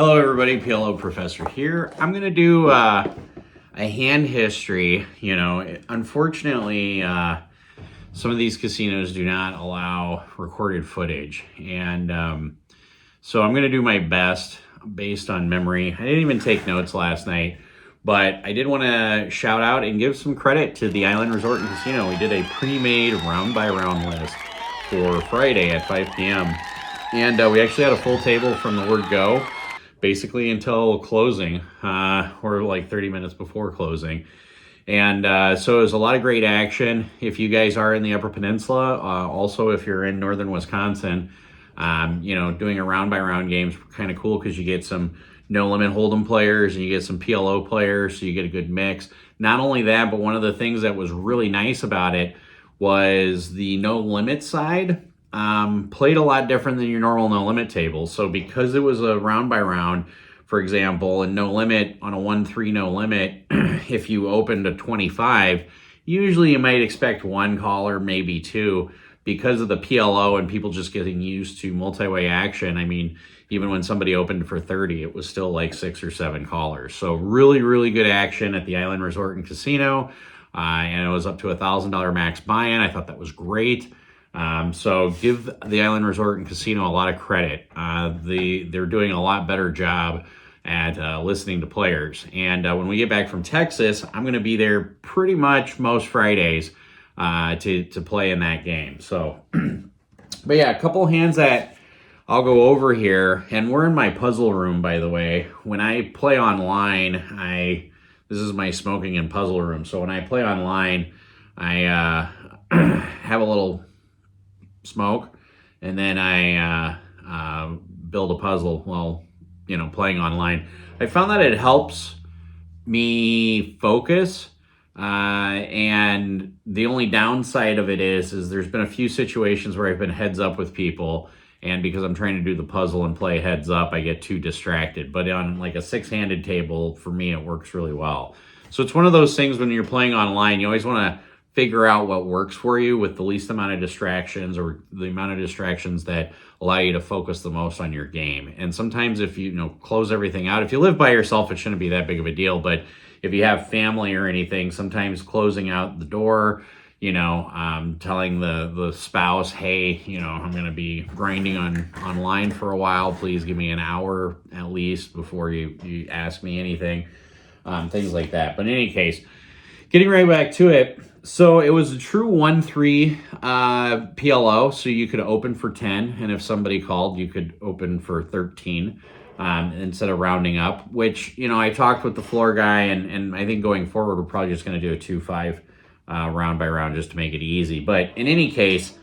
Hello everybody, PLO Professor here. I'm going to do a hand history. Unfortunately, some of these casinos do not allow recorded footage. And so I'm going to do my best based on memory. I didn't even take notes last night, but I did want to shout out and give some credit to the Island Resort and Casino. We did a pre-made round-by-round list for Friday at 5 p.m. And we actually had a full table from the word go, basically until closing, or like 30 minutes before closing. And so it was a lot of great action. If you guys are in the Upper Peninsula, also if you're in northern Wisconsin, doing a round-by-round games kind of cool because you get some no-limit hold'em players and you get some PLO players, so you get a good mix. Not only that, but one of the things that was really nice about it was the no-limit side played a lot different than your normal no-limit tables. So because it was a round-by-round, for example, and no-limit on a 1-3 no-limit, if you opened a 25, usually you might expect one caller, maybe two, because of the PLO and people just getting used to multi-way action. I mean, even when somebody opened for 30, it was still like 6 or 7 callers. So really, really good action at the Island Resort and Casino. And it was up to $1,000 max buy-in. I thought that was great. So give the Island Resort and Casino a lot of credit. They're doing a lot better job at listening to players. And when we get back from Texas, I'm going to be there pretty much most Fridays to play in that game. So, but yeah, a couple hands that I'll go over here. And we're in my puzzle room, by the way. When I play online, this is my smoking and puzzle room. So when I play online, I have a little smoke, and then I build a puzzle while playing online. I found that it helps me focus, and the only downside of it is there's been a few situations where I've been heads up with people, and because I'm trying to do the puzzle and play heads up, I get too distracted. But on like a 6-handed table, for me, it works really well. So it's one of those things when you're playing online, you always want to figure out what works for you with the least amount of distractions, or the amount of distractions that allow you to focus the most on your game. And sometimes if you close everything out, if you live by yourself, it shouldn't be that big of a deal. But if you have family or anything, sometimes closing out the door, telling the spouse, hey, I'm going to be grinding online for a while. Please give me an hour at least before you ask me anything, things like that. But in any case, getting right back to it. So it was a true 1-3 PLO, so you could open for 10, and if somebody called, you could open for 13 instead of rounding up, which, I talked with the floor guy, and I think going forward, we're probably just going to do a 2-5 round by round just to make it easy. But in any case,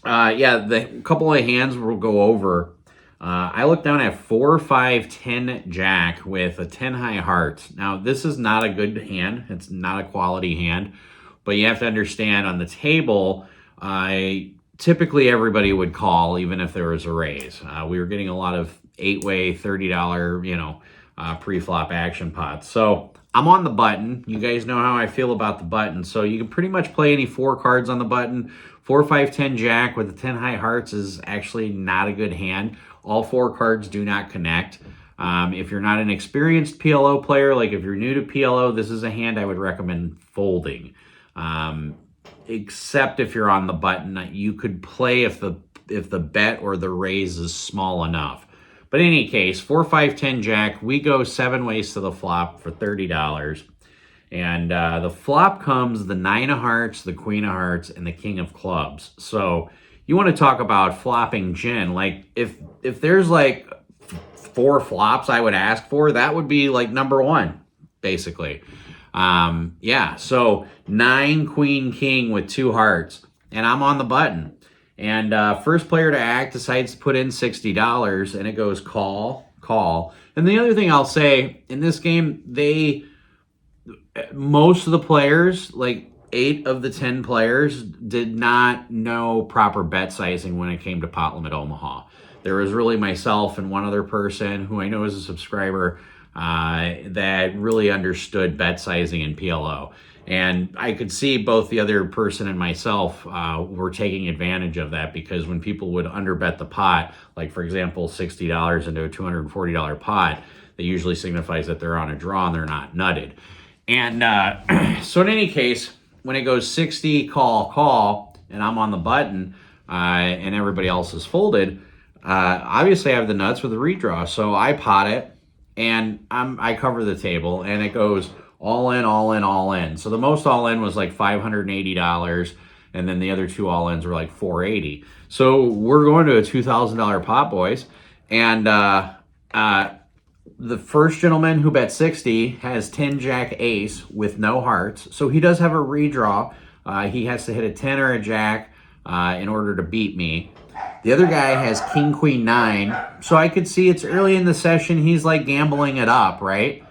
the couple of hands we'll go over. I looked down at 4, 5, 10 jack with a 10 high hearts. Now, this is not a good hand. It's not a quality hand. But you have to understand, on the table, typically everybody would call even if there was a raise. We were getting a lot of 8-way, $30, pre-flop action pots. So I'm on the button. You guys know how I feel about the button. So you can pretty much play any 4 cards on the button. 4, 5, 10 jack with the 10 high hearts is actually not a good hand. All 4 cards do not connect. If you're not an experienced PLO player, like if you're new to PLO, this is a hand I would recommend folding. Except if you're on the button, you could play if the bet or the raise is small enough. But in any case, 4, 5, 10 jack, we go 7 ways to the flop for $30. And the flop comes the 9 of hearts, the queen of hearts, and the king of clubs. So you want to talk about flopping gin. Like if there's like 4 flops I would ask for, that would be like number 1, basically. So 9 queen king with 2 hearts, and I'm on the button. And first player to act decides to put in $60, and it goes call, call. And the other thing I'll say, in this game, most of the players, like 8 of the 10 players, did not know proper bet sizing when it came to Pot Limit Omaha. There was really myself and one other person who I know is a subscriber that really understood bet sizing in PLO. And I could see both the other person and myself were taking advantage of that, because when people would underbet the pot, like for example, $60 into a $240 pot, that usually signifies that they're on a draw and they're not nutted. And so in any case, when it goes 60, call, and I'm on the button and everybody else is folded, obviously I have the nuts with the redraw. So I pot it and I cover the table, and it goes all in, all in, all in. So the most all in was like $580, and then the other two all ins were like $480. So we're going to a $2,000 pot, boys. And the first gentleman who bet 60 has 10 jack ace with no hearts. So he does have a redraw. He has to hit a 10 or a jack in order to beat me. The other guy has king, queen, 9. So I could see it's early in the session. He's like gambling it up, right?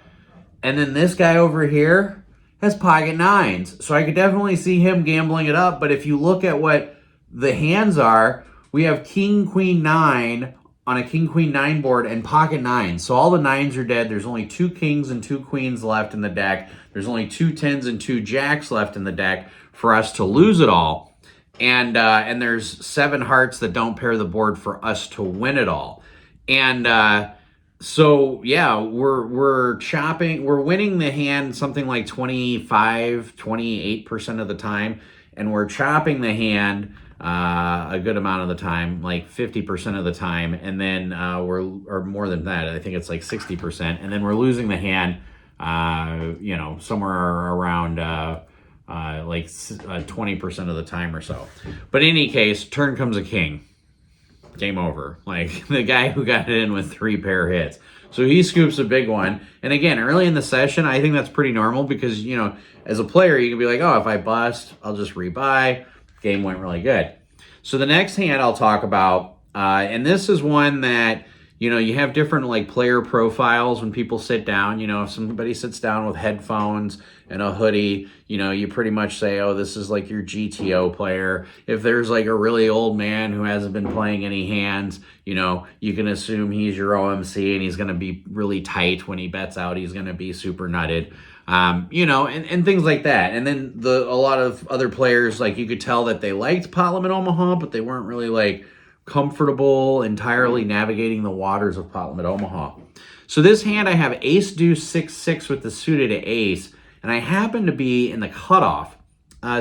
And then this guy over here has pocket 9s. So I could definitely see him gambling it up. But if you look at what the hands are, we have king, queen, 9 on a king, queen, 9 board and pocket 9. So all the 9s are dead. There's only 2 kings and 2 queens left in the deck. There's only 2 10s and 2 jacks left in the deck for us to lose it all. And there's 7 hearts that don't pair the board for us to win it all. And so yeah, we're chopping, we're winning the hand something like 28% of the time, and we're chopping the hand a good amount of the time, like 50% of the time, and then or more than that, I think it's like 60%, and then we're losing the hand somewhere around like 20% of the time or so. But in any case, turn comes a king. Game over. Like the guy who got it in with 3 pair hits. So he scoops a big one. And again, early in the session, I think that's pretty normal, because, as a player, you can be like, oh, if I bust, I'll just rebuy. Game went really good. So the next hand I'll talk about, and this is one that, you have different like player profiles when people sit down. If somebody sits down with headphones and a hoodie, you pretty much say, oh, this is like your GTO player. If there's like a really old man who hasn't been playing any hands, you can assume he's your OMC and he's going to be really tight when he bets out. He's going to be super nutted, and things like that. And then a lot of other players, like you could tell that they liked pot limit Omaha, but they weren't really like comfortable entirely navigating the waters of pot limit Omaha. So this hand, I have ace deuce 6-6 with the suited ace, and I happen to be in the cutoff.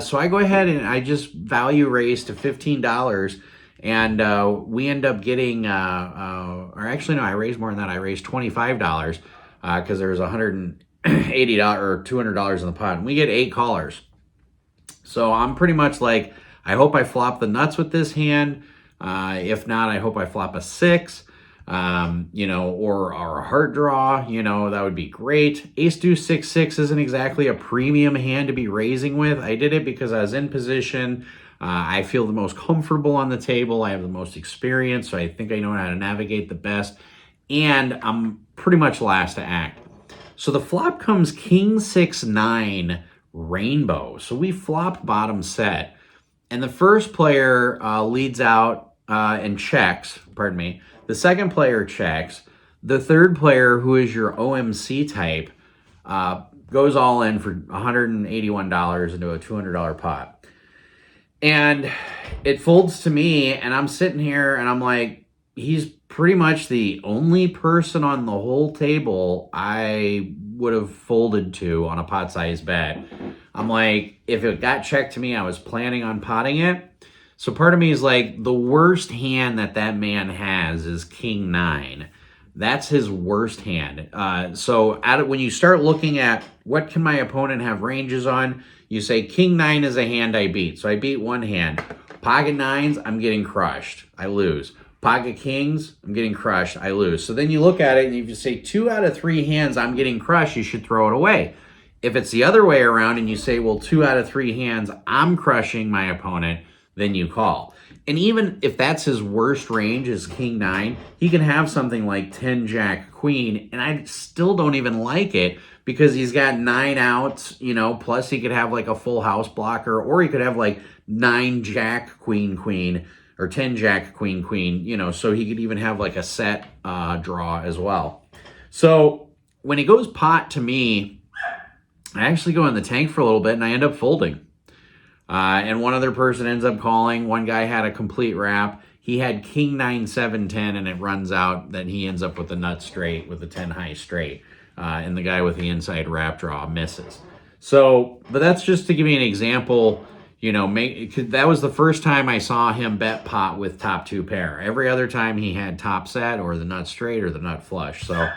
So I go ahead and I just value raise to $15, and we end up getting, or actually no, I raised more than that. I raised $25 because there was $180 or $200 in the pot, and we get 8 callers. So I'm pretty much like, I hope I flop the nuts with this hand. If not, I hope I flop a 6, or a heart draw, that would be great. Ace deuce 6-6 isn't exactly a premium hand to be raising with. I did it because I was in position. I feel the most comfortable on the table. I have the most experience, so I think I know how to navigate the best. And I'm pretty much last to act. So the flop comes king 6-9 rainbow. So we flop bottom set. And the first player leads out and checks, pardon me. The second player checks. The third player, who is your OMC type, goes all in for $181 into a $200 pot. And it folds to me, and I'm sitting here, and I'm like, he's pretty much the only person on the whole table I would have folded to on a pot size bet. I'm like, if it got checked to me, I was planning on potting it. So part of me is like, the worst hand that man has is king 9. That's his worst hand. So when you start looking at what can my opponent have ranges on, you say king 9 is a hand I beat. So I beat one hand. Pocket 9s, I'm getting crushed. I lose. Pocket kings, I'm getting crushed. I lose. So then you look at it, and if you say 2 out of 3 hands I'm getting crushed, you should throw it away. If it's the other way around and you say, well, 2 out of 3 hands I'm crushing my opponent, then you call. And even if that's his worst range is king 9, he can have something like 10 jack queen, and I still don't even like it, because he's got 9 outs, plus he could have like a full house blocker, or he could have like 9 jack queen, or 10 jack queen, so he could even have like a set draw as well. So when he goes pot to me, I actually go in the tank for a little bit and I end up folding. And one other person ends up calling. One guy had a complete wrap. He had king 9 7 10 and it runs out. Then he ends up with a nut straight with a 10 high straight. And the guy with the inside wrap draw misses. So, but that's just to give you an example. You know, that was the first time I saw him bet pot with top 2 pair. Every other time he had top set or the nut straight or the nut flush. So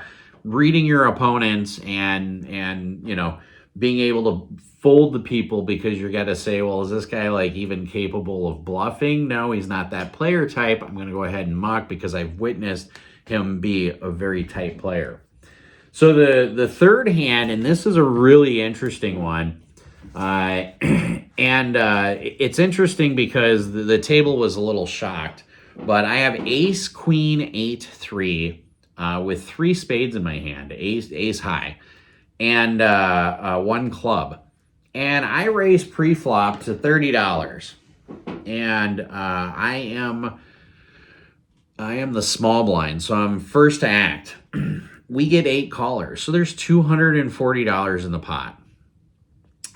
reading your opponents and you know, being able to fold the people because you're going to say, well, is this guy like even capable of bluffing? No, he's not that player type. I'm going to go ahead and muck because I've witnessed him be a very tight player. So the third hand, and this is a really interesting one, it's interesting because the table was a little shocked, but I have ace, queen, 8, 3 with 3 spades in my hand, ace high, and 1 club. And I raised pre-flop to $30. And I am the small blind, so I'm first to act. We get 8 callers, so there's $240 in the pot.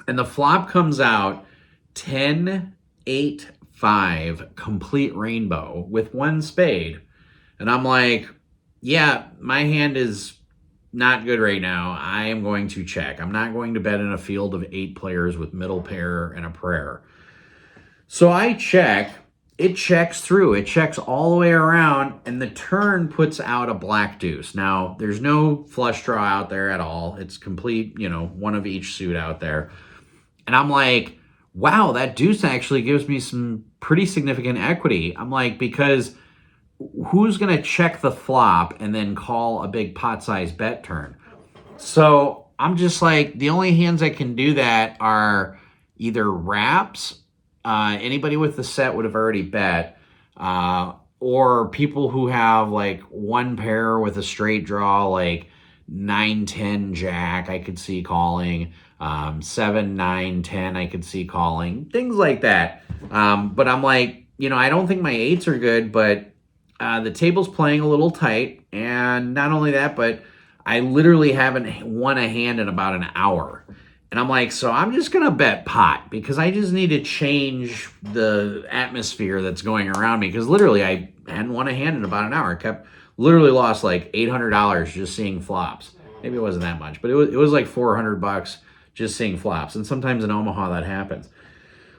And the flop comes out 10, 8, 5, complete rainbow with 1 spade. And I'm like, yeah, my hand is not good right now. I am going to check. I'm not going to bet in a field of 8 players with middle pair and a prayer. So I check. It checks through. It checks all the way around, and the turn puts out a black deuce. Now, there's no flush draw out there at all. It's complete, you know, one of each suit out there. And I'm like, wow, that deuce actually gives me some pretty significant equity. I'm like, because who's going to check the flop and then call a big pot-sized bet turn? So I'm just like, the only hands that can do that are either wraps. Anybody with the set would have already bet. Or people who have like 1 pair with a straight draw, like 9, 10, jack, I could see calling. 7, 9, 10, I could see calling. Things like that. But I'm like, you know, I don't think my 8s are good, but the table's playing a little tight. And not only that, but I literally haven't won a hand in about an hour. And I'm like, so I'm just going to bet pot because I just need to change the atmosphere that's going around me. Because literally, I hadn't won a hand in about an hour. I literally lost like $800 just seeing flops. Maybe it wasn't that much, but it was like $400 just seeing flops. And sometimes in Omaha that happens.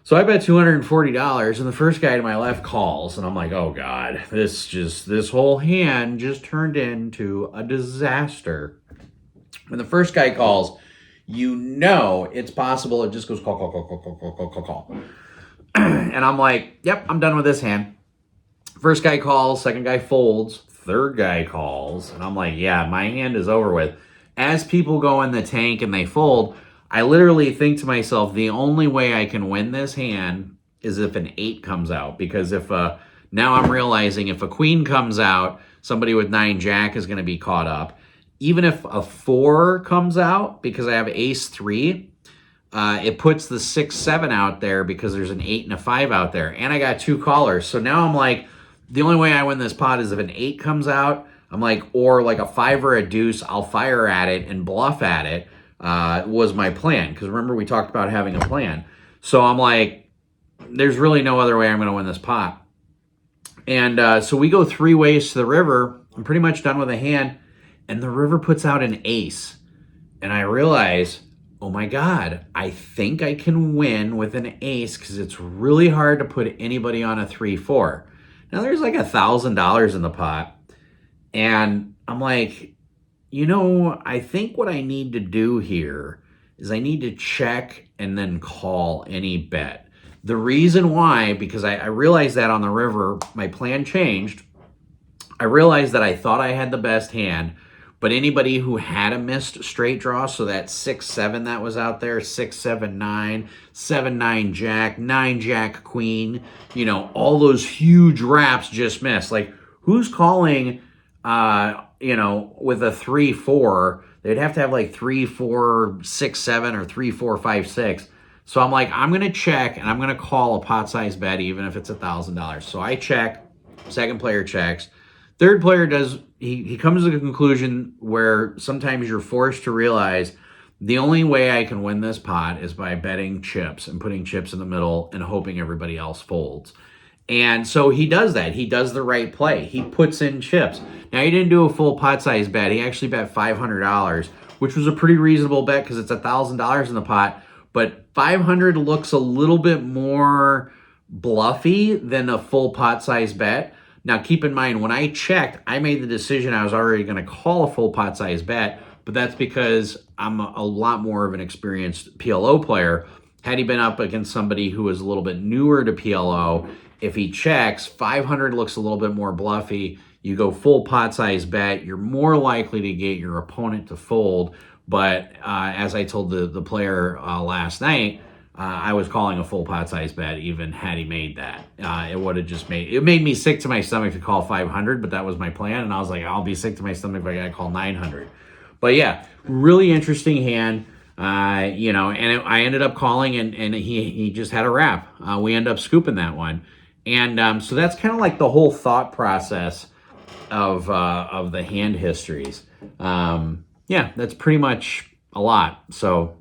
So I bet $240, and the first guy to my left calls, and I'm like, oh God, this whole hand just turned into a disaster. When the first guy calls, you know it's possible it just goes call, call, call, call, call, call, call, call, call. And I'm like, yep, I'm done with this hand. First guy calls, second guy folds, third guy calls, and I'm like, yeah, my hand is over with. As people go in the tank and they fold, I literally think to myself, the only way I can win this hand is if an 8 comes out. Because now I'm realizing if a queen comes out, somebody with 9 jack is going to be caught up. Even if a 4 comes out, because I have ace 3, it puts the 6, 7 out there because there's an 8 and a 5 out there. And I got 2 callers. So now I'm like, the only way I win this pot is if an 8 comes out. I'm like, or like a 5 or a deuce, I'll fire at it and bluff at it. Was my plan. Because remember, we talked about having a plan. So I'm like, there's really no other way I'm going to win this pot. And so we go 3 ways to the river. I'm pretty much done with a hand. And the river puts out an ace. And I realize, oh my God, I think I can win with an ace because it's really hard to put anybody on a 3-4. Now there's like $1,000 in the pot. And I'm like, you know, I think what I need to do here is I need to check and then call any bet. The reason why, because I realized that on the river, my plan changed. I realized that I thought I had the best hand, but anybody who had a missed straight draw, so that 6, 7 that was out there, 6, 7, 9, 7, 9 jack, 9 jack queen, you know, all those huge wraps just missed. Like, who's calling, you know, with a 3-4? They'd have to have like 3, 4, 6, 7 or 3, 4, 5, 6. So I'm like, I'm going to check and I'm going to call a pot-sized bet even if it's $1,000. So I check, second player checks. Third player does, he comes to the conclusion where sometimes you're forced to realize The only way I can win this pot is by betting chips and putting chips in the middle and hoping everybody else folds. And so he does that. He does the right play. He puts in chips. Now, he didn't do a full pot size bet. He actually bet $500, which was a pretty reasonable bet because it's $1,000 in the pot. But 500 looks a little bit more bluffy than a full pot size bet. Now, keep in mind, when I checked, I made the decision I was already going to call a full pot size bet, but that's because I'm a lot more of an experienced PLO player. Had he been up against somebody who was a little bit newer to PLO, if he checks, 500 looks a little bit more bluffy. You go full pot size bet, you're more likely to get your opponent to fold. But as I told the player last night, I was calling a full pot size bet even had he made that. It would have just made me sick to my stomach to call 500, but that was my plan. And I was like, I'll be sick to my stomach if I got to call 900. But yeah, really interesting hand. You know, and I ended up calling and he just had a wrap. We ended up scooping that one. And so that's kind of like the whole thought process of the hand histories. Yeah, that's pretty much a lot. So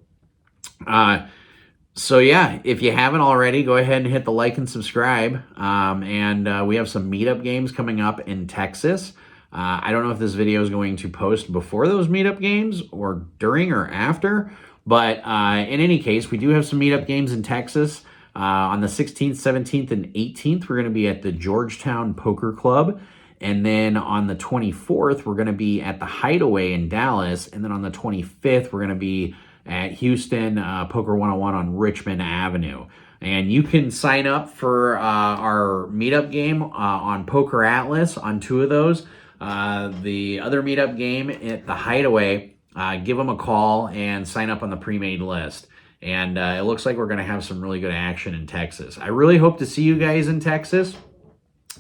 yeah, if you haven't already, go ahead and hit the like and subscribe. And we have some meetup games coming up in Texas. I don't know if this video is going to post before those meetup games or during or after, but in any case, we do have some meetup games in Texas. On the 16th, 17th, and 18th, we're going to be at the Georgetown Poker Club. And then on the 24th, we're going to be at the Hideaway in Dallas. And then on the 25th, we're going to be at Houston Poker 101 on Richmond Avenue. And you can sign up for our meetup game on Poker Atlas on 2 of those. The other meetup game at the Hideaway, give them a call and sign up on the pre-made list. And it looks like we're going to have some really good action in Texas. I really hope to see you guys in Texas.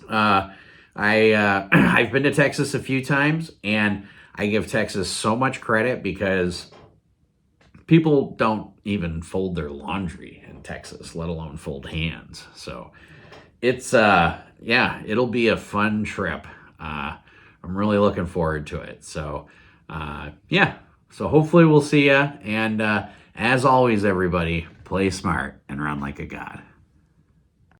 I've been to Texas a few times, and I give Texas so much credit because people don't even fold their laundry in Texas, let alone fold hands. So it's, yeah, it'll be a fun trip. I'm really looking forward to it. So, yeah, so hopefully we'll see you. And as always, everybody, play smart and run like a god.